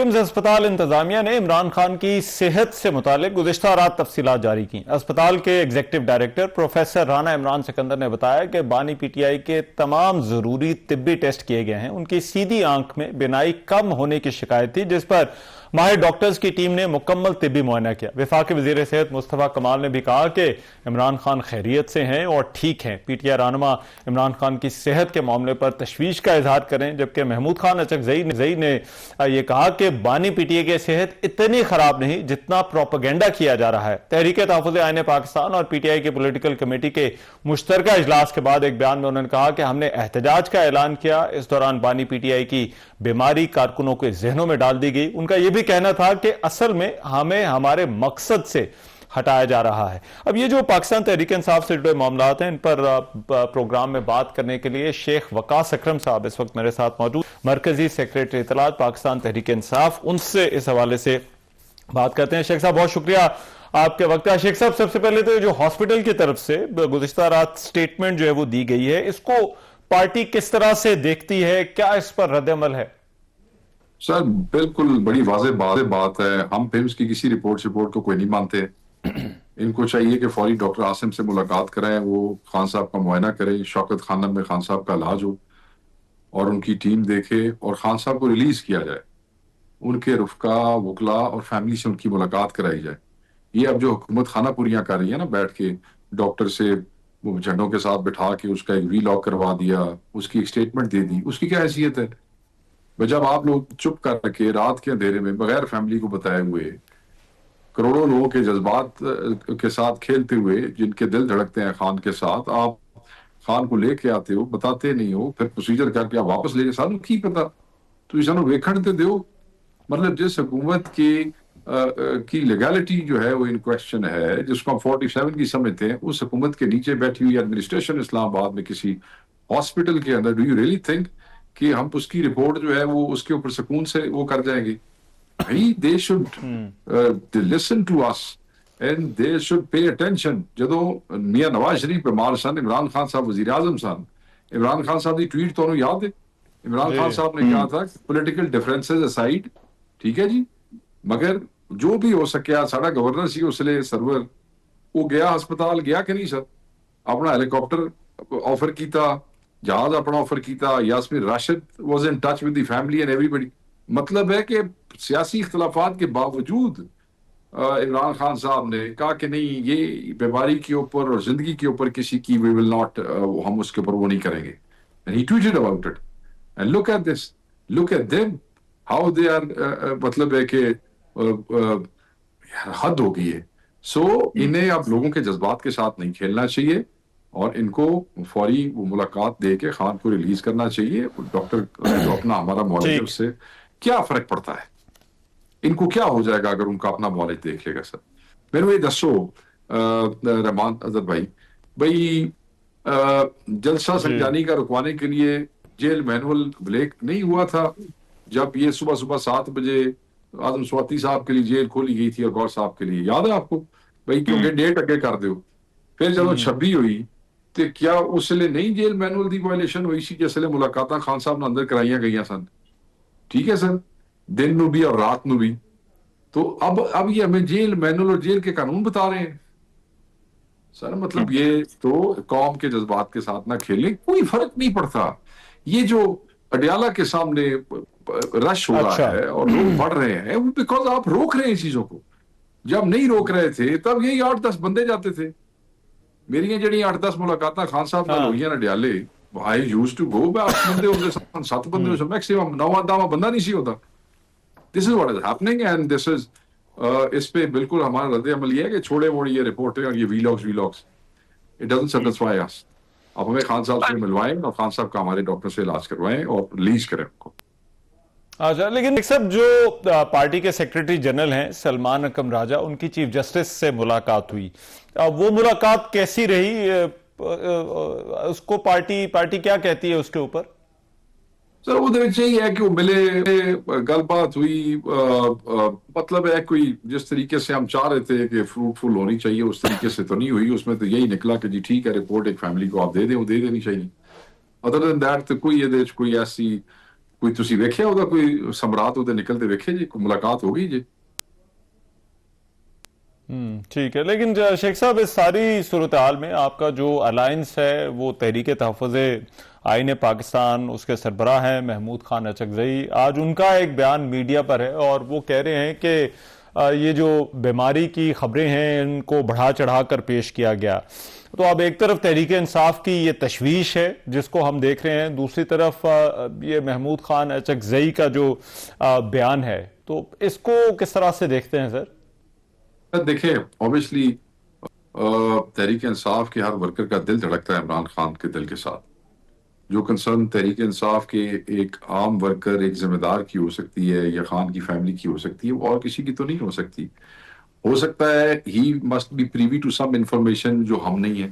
پمز اسپتال انتظامیہ نے عمران خان کی صحت سے متعلق گزشتہ رات تفصیلات جاری کی۔ اسپتال کے executive director professor Rana Imran Sikandar نے بتایا کہ بانی پی ٹی آئی کے تمام ضروری طبی ٹیسٹ کیے گئے ہیں۔ ان کی سیدھی آنکھ میں بینائی کم ہونے کی شکایت تھی، جس پر ماہر ڈاکٹرز کی ٹیم نے مکمل طبی معائنہ کیا۔ وفاقی وزیر صحت مصطفیٰ کمال نے بھی کہا کہ عمران خان خیریت سے ہیں اور ٹھیک ہیں۔ پی ٹی آئی رہنما عمران خان کی صحت کے معاملے پر تشویش کا اظہار کریں، جبکہ محمود خان اچکزئی نے یہ کہا کہ بانی پی ٹی آئی کی صحت اتنی خراب نہیں جتنا پروپیگنڈا کیا جا رہا ہے۔ تحریک تحفظ آئین پاکستان اور پی ٹی آئی کی پولیٹیکل کمیٹی کے مشترکہ اجلاس کے بعد ایک بیان میں انہوں نے کہا کہ ہم نے احتجاج کا اعلان کیا۔ اس دوران بانی پی ٹی آئی کی بیماری کارکنوں کے ذہنوں میں ڈال دی گئی۔ ان کا یہ بھی کہنا تھا کہ اصل میں ہمیں ہمارے مقصد سے ہٹایا جا رہا ہے۔ اب یہ جو پاکستان تحریک انصاف سے جڑے معاملات ہیں، ان پر پروگرام میں بات کرنے کے لیے شیخ وقاص اکرم صاحب اس وقت میرے ساتھ موجود، مرکزی سیکریٹری اطلاعات پاکستان تحریک انصاف، ان سے اس حوالے سے بات کرتے ہیں۔ شیخ صاحب بہت شکریہ آپ کے وقت کا۔ شیخ صاحب سب سے پہلے تو جو ہاسپٹل کی طرف سے گزشتہ رات سٹیٹمنٹ جو ہے وہ دی گئی ہے، اس کو پارٹی کس طرح سے دیکھتی ہے؟ کیا اس پر رد عمل ہے؟ سر بالکل بڑی واضح بات ہے، ہم پیمز کی کسی رپورٹ کو کوئی نہیں مانتے۔ ان کو چاہیے کہ فوری ڈاکٹر عاصم سے ملاقات کریں، وہ خان صاحب کا معائنہ کریں، شوکت خانہ میں خان صاحب کا علاج ہو اور ان کی ٹیم دیکھے اور خان صاحب کو ریلیز کیا جائے، ان کے رفقا وکلاء اور فیملی سے ان کی ملاقات کرائی جائے۔ یہ اب جو حکومت خانہ پوریاں کر رہی ہے نا، بیٹھ کے ڈاکٹر سے وہ جھنڈوں کے ساتھ بٹھا کے اس کا ایک وی لاگ کروا دیا، اس کی ایک سٹیٹمنٹ دے دی، اس کی کیا حیثیت ہے؟ جب آپ لوگ چپ کر کے رات کے اندھیرے میں بغیر فیملی کو بتائے ہوئے کروڑوں لوگوں کے جذبات کے ساتھ کھیلتے ہوئے، جن کے دل دھڑکتے ہیں خان کے ساتھ، آپ خان کو لے کے آتے ہو، بتاتے نہیں ہو، پھر پروسیجر کر کے آپ واپس لے جائے، سانو کی پتا تو سانو ویکھن تے دیو۔ مطلب جس حکومت کی لیگالٹی جو ہے وہ ان کویسچن ہے، جس کو ہم 47 کی سمجھتے ہیں، اس حکومت کے نیچے بیٹھی ہوئی ایڈمنسٹریشن اسلام آباد میں کسی ہاسپٹل کے اندر، ڈو یو ریئلی تھنک کہ ہم اس کی رپورٹ جو ہے وہ اس کے اوپر سکون سے وہ کر جائیں گے؟ they should listen to us and they should pay attention۔ جدو میاں نواز شریف بیمار سن، عمران خان صاحب وزیر اعظم سن، عمران خان صاحب کی ٹویٹ تو یاد ہے؟ عمران خان صاحب نے کہا تھا پولیٹیکل ڈفرینسز اسائڈ، ٹھیک ہے جی، مگر جو بھی ہو سکیا ساڑا گورنر سی اس لیے سرور وہ گیا ہسپتال گیا کہ نہیں سر، اپنا ہیلی کاپٹر آفر کیتا، جہاز اپنا آفر کیتا، Yasmin Rashid was in touch with the family and ایوری بڈی۔ مطلب ہے کہ سیاسی اختلافات کے باوجود عمران خان صاحب نے کہا کہ نہیں، یہ بیماری کے اوپر اور زندگی کے اوپر کسی کی we will not ہم اس کے اوپر وہ نہیں کریں گے۔ and he tweeted about it and look at this, look at them how they are مطلب ہے کہ حد ہو گئی ہے۔ سو انہیں اب لوگوں کے جذبات کے ساتھ نہیں کھیلنا چاہیے اور ان کو فوری وہ ملاقات دے کے خان کو ریلیز کرنا چاہیے۔ ڈاکٹر جو اپنا ہمارا معالج اس سے کیا فرق پڑتا ہے، ان کو کیا ہو جائے گا اگر ان کا اپنا معالج دیکھ لے گا؟ سر میرے دسو رحمان اظہر بھائی جلسہ سنجانی کا رکوانے کے لیے جیل مینول بلیک نہیں ہوا تھا جب یہ صبح 7 بجے اعظم سواتی صاحب کے لیے جیل کھولی گئی تھی اور گور صاحب کے لیے، یاد ہے آپ کو بھائی؟ کیونکہ ڈیٹ اگے کر دو، پھر جب 26 ہوئی تو کیا اس لیے نہیں جیل مینول دی وائلیشن ہوئی سی جس لیے ملاقاتاں خان صاحب نے اندر کرائیاں گئیاں سن؟ ٹھیک ہے سر، دن نو بھی اور رات نو بھی۔ تو اب یہ ہمیں جیل مینول اور جیل کے قانون بتا رہے ہیں سر۔ مطلب یہ تو قوم کے جذبات کے ساتھ نہ کھیلیں، کوئی فرق نہیں پڑتا۔ یہ جو اڈیالہ کے سامنے رش ہو رہا ہے اور لوگ بڑھ رہے ہیں، وہ بیکاز آپ روک رہے ہیں چیزوں کو۔ جب نہیں روک رہے تھے تب یہی 8-10 بندے جاتے تھے۔ میری جڑی 8-10 ملاقاتاں خان صاحب نال ہوئیاں نا اڈیالے، I used to go by 8 بندے ہوتے سن، 7 بندے ہوتے سن میکسیمم، 9 بندہ نہیں سی ہوتا۔ This is what is happening and this is اس پہ بالکل ہمارا رد عمل یہ ہے کہ چھوڑے موڑی یہ رپورٹیں اور یہ وی logs it doesn't satisfy us۔ اب ہمیں خان صاحب سے ملوائیں اور خان صاحب کا ہمارے ڈاکٹر سے علاج کروائیں اور ریلیز کریں ان کو۔ اچھا، لیکن ایک سب جو پارٹی کے سیکریٹری جنرل ہیں سلمان اکرم راجہ، ان کی چیف جسٹس سے ملاقات ہوئی، وہ ملاقات کیسی رہی؟ اس کو پارٹی کیا کہتی ہے اس کے اوپر؟ سر وہ یہی ہے کہ وہ ملے، گل بات ہوئی، مطلب ہے کوئی جس طریقے سے ہم چاہ رہے تھے کہ فروٹفل ہونی چاہیے اس طریقے سے تو نہیں ہوئی۔ اس میں تو یہی نکلا کہ جی ٹھیک ہے، رپورٹ ایک فیملی کو آپ دے دیں، وہ دے دینی چاہیے۔ ادر دین دیٹ تو کوئی ایسی کوئی تسی ویکھیا ہوگا کوئی سمراٹ ہوتے نکلتے ویکھے جی کوئی ملاقات ہوگی جی؟ ٹھیک ہے، لیکن شیخ صاحب اس ساری صورتحال میں آپ کا جو الائنس ہے وہ تحریک تحفظ آئین پاکستان، اس کے سربراہ ہیں محمود خان اچکزئی، آج ان کا ایک بیان میڈیا پر ہے اور وہ کہہ رہے ہیں کہ یہ جو بیماری کی خبریں ہیں ان کو بڑھا چڑھا کر پیش کیا گیا. تو اب ایک طرف تحریک انصاف کی یہ تشویش ہے جس کو ہم دیکھ رہے ہیں، دوسری طرف یہ محمود خان اچکزئی کا جو بیان ہے، تو اس کو کس طرح سے دیکھتے ہیں سر؟ دیکھیں اوبیسلی تحریک انصاف کے ہر ورکر کا دل دھڑکتا ہے عمران خان کے دل کے ساتھ. جو کنسرن تحریک انصاف کے ایک عام ورکر، ایک ذمہ دار کی ہو سکتی ہے یا خان کی فیملی کی ہو سکتی ہے، وہ اور کسی کی تو نہیں ہو سکتی. ہو سکتا ہے ہی must be privy to some information جو ہم نہیں ہیں،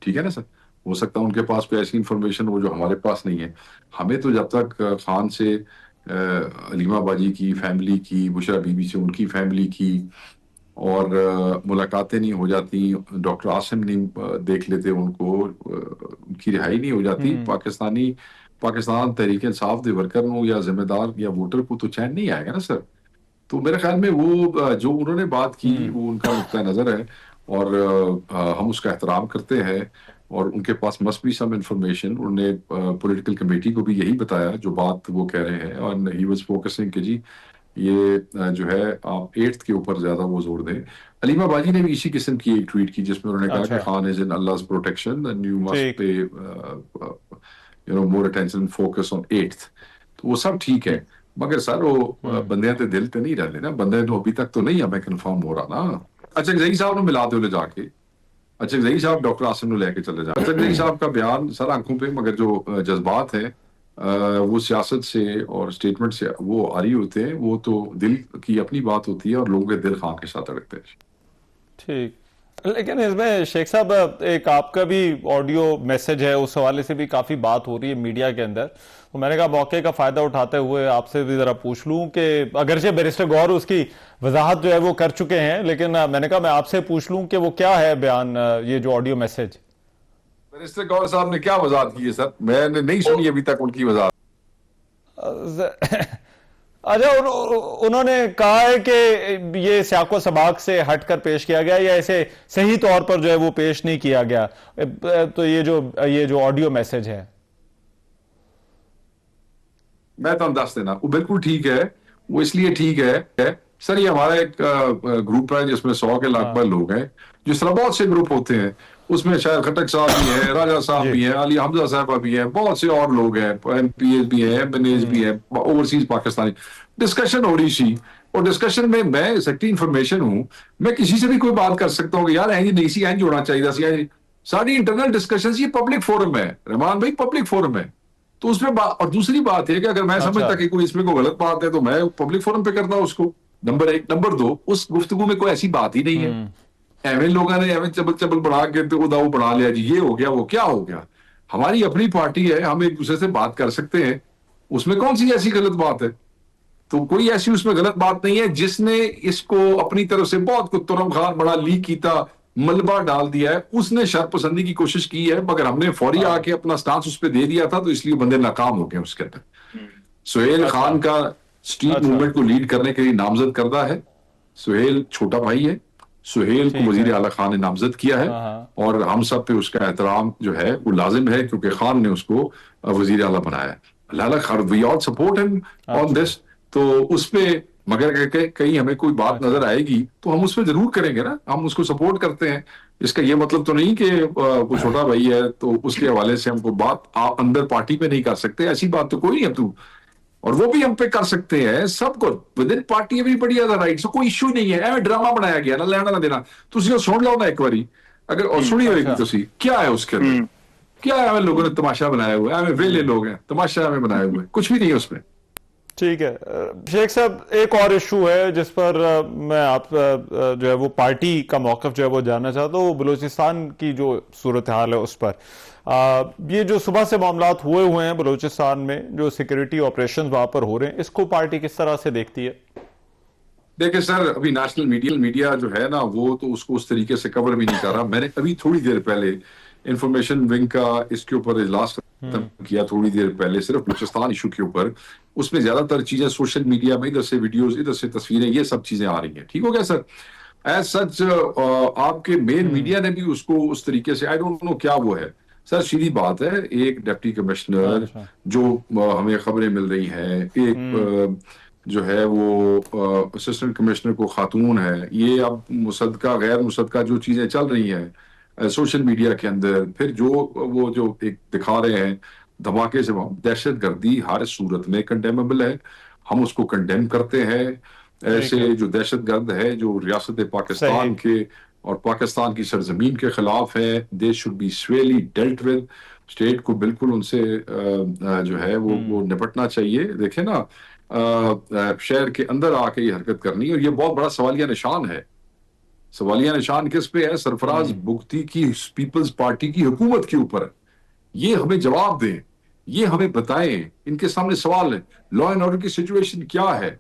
ٹھیک ہے نا سر. ہو سکتا ہے ان کے پاس کوئی ایسی انفارمیشن ہو جو ہمارے پاس نہیں ہے. ہمیں تو جب تک خان سے علیمہ باجی کی فیملی کی، بشرا بی بی سے ان کی فیملی کی اور ملاقاتیں نہیں ہو جاتی، ڈاکٹر عاصم نہیں دیکھ لیتے ان کو، ان کی رہائی نہیں ہو جاتی، پاکستان تحریک انصاف دے ورکر ہوں یا ذمہ دار یا ووٹر کو تو چین نہیں آئے گا نا سر. تو میرے خیال میں وہ جو انہوں نے بات کی وہ ان کا نقطہ نظر ہے اور ہم اس کا احترام کرتے ہیں. اور ان کے پاس مسٹ بی سم انفارمیشن. انہوں نے پولیٹیکل کمیٹی کو بھی یہی بتایا جو بات وہ کہہ رہے ہیں، اور ہی واز فوکسنگ کہ جی یہ جو ہے آپ 8th کے اوپر زیادہ وہ زور دیں. علیمہ باجی نے بھی اسی قسم کی ایک ٹویٹ کی جس میں انہوں نے کہا کہ خان از ان Allah's protection and you must pay more attention and focus on 8th. تو وہ سب ٹھیک ہے، مگر سر وہ بندے تے دل تے نہیں رہتے نا، بندے تو ابھی تک تو نہیں ہمیں کنفرم ہو رہا نا. اچکزئی صاحب نے ملا دو لے جا کے، اچکزئی صاحب ڈاکٹر عاصم نے لے کے چلے جا. اچکزئی صاحب کا بیان سر آنکھوں پہ، مگر جو جذبات ہیں وہ سیاست سے اور اسٹیٹمنٹ سے وہ آ رہی ہوتے ہیں، وہ تو دل کی اپنی بات ہوتی ہے اور لوگوں کے دل خان کے ساتھ اڑکتے ہیں. ٹھیک، لیکن اس میں شیخ صاحب ایک آپ کا بھی آڈیو میسج ہے، اس حوالے سے بھی کافی بات ہو رہی ہے میڈیا کے اندر. تو میں نے کہا موقع کا فائدہ اٹھاتے ہوئے آپ سے بھی ذرا پوچھ لوں کہ اگرچہ بیرسٹر گوہر اس کی وضاحت جو ہے وہ کر چکے ہیں، لیکن میں نے کہا میں آپ سے پوچھ لوں کہ وہ کیا ہے بیان، یہ جو آڈیو میسج. بیرسٹر گوہر صاحب نے کیا وضاحت کی ہے سر؟ میں نے نہیں سنی ابھی تک ان کی وضاحت. اچھا، انہوں نے کہا ہے کہ یہ سیاق و سباق سے ہٹ کر پیش کیا گیا یا ایسے صحیح طور پر جو ہے وہ پیش نہیں کیا گیا. تو یہ جو آڈیو میسج ہے میں تو دس دینا وہ بالکل ٹھیک ہے. وہ اس لیے ٹھیک ہے سر، یہ ہمارا ایک گروپ ہے جس میں 100 کے لگ بھگ لوگ ہیں. جس طرح بہت سے گروپ ہوتے ہیں اس میں شاید خٹک صاحب بھی ہیں، راجہ صاحب بھی ہیں، علی حمزہ صاحبہ بھی ہیں، بہت سے اور لوگ ہیں، ایم پی ایس بھی ہیں، ایم این ایس بھی ہیں، اوورسیز پاکستانی. ڈسکشن ہو رہی سی اور ڈسکشن میں سیکٹری انفارمیشن ہوں، میں کسی سے بھی کوئی بات کر سکتا ہوں کہ یار اینج نہیں سی اینج ہونا چاہیے سی. ساری انٹرنل ڈسکشن یہ پبلک فورم ہے رحمان بھائی، پبلک فورم ہے. تو اس میں اور دوسری بات ہے کہ اگر میں سمجھتا کہ کوئی اس میں کوئی غلط بات ہے تو میں پبلک فورم پہ کرتا ہوں اس کو. نمبر 1. نمبر 2، اس گفتگو میں کوئی ایسی بات ہی نہیں ہے. ایویں لوگوں نے ایویں چبل بڑھا کے وہ بڑھا لیا جی یہ ہو گیا وہ کیا ہو گیا. ہماری اپنی پارٹی ہے، ہم ایک دوسرے سے بات کر سکتے ہیں، اس میں کون سی ایسی غلط بات ہے؟ تو کوئی ایسی اس میں غلط بات نہیں ہے. جس نے اس کو اپنی طرف سے بہت کچھ ترم خان بڑا لیک کیتا، ملبہ ڈال دیا ہے، اس نے شر پسندی کی کوشش کی ہے، مگر ہم نے فوری آ کے اپنا سٹانس اس پہ دے دیا تھا، تو اس لیے بندے ناکام ہو گئے اس کے اندر. سہیل خان کا اسٹریٹ موومنٹ کو لیڈ کرنے کے لیے نامزد کردہ ہے. سہیل چھوٹا بھائی ہے، سہیل کو وزیر اعلیٰ خان نے نامزد کیا ہے اور ہم سب پہ اس کا احترام جو ہے وہ لازم ہے کیونکہ خان نے اس کو وزیر اعلیٰ بنایا ہے. وی آل سپورٹ ہم آن دس. تو اس پہ مگر کہیں ہمیں کوئی بات نظر آئے گی تو ہم اس پہ ضرور کریں گے نا، ہم اس کو سپورٹ کرتے ہیں. اس کا یہ مطلب تو نہیں کہ وہ چھوٹا بھائی ہے تو اس کے حوالے سے ہم کو بات اندر پارٹی پہ نہیں کر سکتے، ایسی بات تو کوئی نہیں ہے. تو اور وہ بھی ہم پہ کر سکتے ہیں، سب کو ود ان پارٹی بھی بڑی زیادہ رائٹ، سو کوئی ایشو نہیں ہے. ایویں ڈرامہ بنایا گیا نا، لینا نہ دینا. تسی سن لو نا ایک باری، اگر اور سنی ہوئے گی تسی کیا ہے اس کے اندر، کیا ہے ہمیں لوگوں نے تماشا بنایا ہوا ہے، ہمیں ویلے لوگ ہیں تماشا ہمیں بنائے ہوئے، کچھ بھی نہیں ہے اس میں. ٹھیک ہے شیخ صاحب، ایک اور ایشو ہے جس پر میں آپ جو ہے وہ پارٹی کا موقف جو ہے وہ جاننا چاہتا ہوں، بلوچستان کی جو صورتحال ہے اس پر. یہ جو صبح سے معاملات ہوئے ہیں بلوچستان میں، جو سیکیورٹی آپریشنز وہاں پر ہو رہے ہیں، اس کو پارٹی کس طرح سے دیکھتی ہے؟ دیکھیں سر، ابھی نیشنل میڈیا جو ہے نا وہ تو اس کو اس طریقے سے کور بھی نہیں کر رہا. میں نے ابھی تھوڑی دیر پہلے انفارمیشن ونگ کا اس کے اوپر اجلاس ختم کیا تھوڑی دیر پہلے صرف بلوچستان ایشو کے اوپر. اس میں زیادہ تر چیزیں سوشل میڈیا میں ادھر سے ویڈیوز ادھر سے تصویریں یہ سب چیزیں آ رہی ہیں. ٹھیک ہو گیا سر. ایز سچ آپ کے مین میڈیا نے بھی اس کو اس طریقے سے آئی ڈونٹ نو کیا وہ ہے سر. سیدھی بات ہے ایک ڈپٹی کمشنر جو ہمیں خبریں مل رہی ہیں ایک جو ہے وہ اسسٹنٹ کمشنر کو خاتون ہے. یہ اب مصدقہ غیر مصدقہ جو چیزیں چل رہی ہیں سوشل میڈیا کے اندر پھر جو وہ جو ایک دکھا رہے ہیں دھماکے سے دہشت گردی ہر صورت میں کنڈیمیبل ہے. ہم اس کو کنڈیم کرتے ہیں. ایسے جو دہشت گرد ہے جو ریاست پاکستان کے اور پاکستان کی سرزمین کے خلاف ہے they should be severely dealt with. State کو بالکل ان سے جو ہے وہ نپٹنا چاہیے. دیکھیں نا شہر کے اندر آ کے یہ حرکت کرنی اور یہ بہت بڑا سوالیہ نشان ہے. سوالیہ نشان کس پہ ہے؟ سرفراز بگٹی کی پیپلز پارٹی کی حکومت کے اوپر. یہ ہمیں جواب دیں, یہ ہمیں بتائیں. ان کے سامنے سوال ہے لا اینڈ آرڈر کی سچویشن کیا ہے.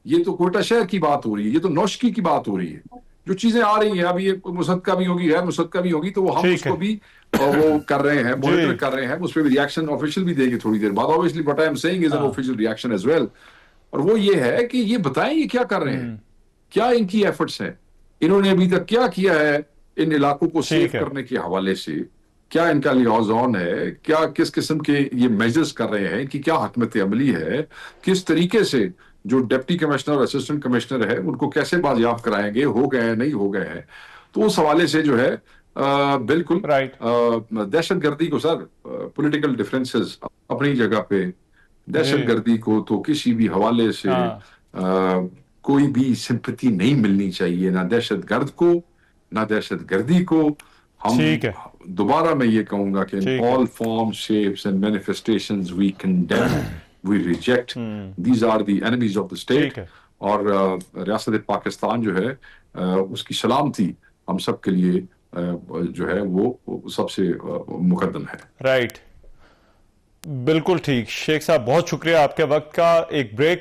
یہ تو کوئٹہ شہر کی بات ہو رہی ہے, یہ تو نوشکی کی بات ہو رہی ہے. جو چیزیں آ رہی ہیں اب یہ مصدقہ بھی ہوگی غیر مصدقہ بھی ہوگی تو وہ ہم اس کو بھی وہ کر رہے ہیں مانیٹر کر رہے ہیں. اس پہ بھی ریاکشن آفیشیل بھی دیں گے تھوڑی دیر بعد. obviously what I am saying is an official reaction as well. اور وہ یہ ہے کہ یہ بتائیں یہ کیا کر رہے ہیں, کیا ان کی ایفرٹس ہیں, انہوں نے ابھی تک کیا کیا ہے ان علاقوں کو سیف کرنے کے حوالے سے, کیا ان کا لیازون ہے, کیا کس قسم کے یہ میجرز کر رہے ہیں, کہ کیا حکمت عملی ہے, کس طریقے سے جو ڈپٹی کمشنر اور اسسٹنٹ کمشنر ہے ان کو کیسے بازیاب کرائیں گے, ہو گئے ہیں نہیں ہو گئے ہیں. تو اس حوالے سے جو ہے بالکل دہشت گردی کو سر پولیٹیکل ڈفرینسز اپنی جگہ پہ, دہشت گردی کو تو کسی بھی حوالے سے کوئی بھی سمپتی نہیں ملنی چاہیے, نہ دہشت گرد کو نہ دہشت گردی کو. ہم دوبارہ میں یہ کہوں گا کہ in all forms, shapes and manifestations we condemn, we reject. These are the enemies of the state. اور ریاست پاکستان جو ہے اس کی سلامتی ہم سب کے لیے جو ہے وہ سب سے مقدم ہے. رائٹ, بالکل ٹھیک. شیخ صاحب بہت شکریہ آپ کے وقت کا. ایک بریک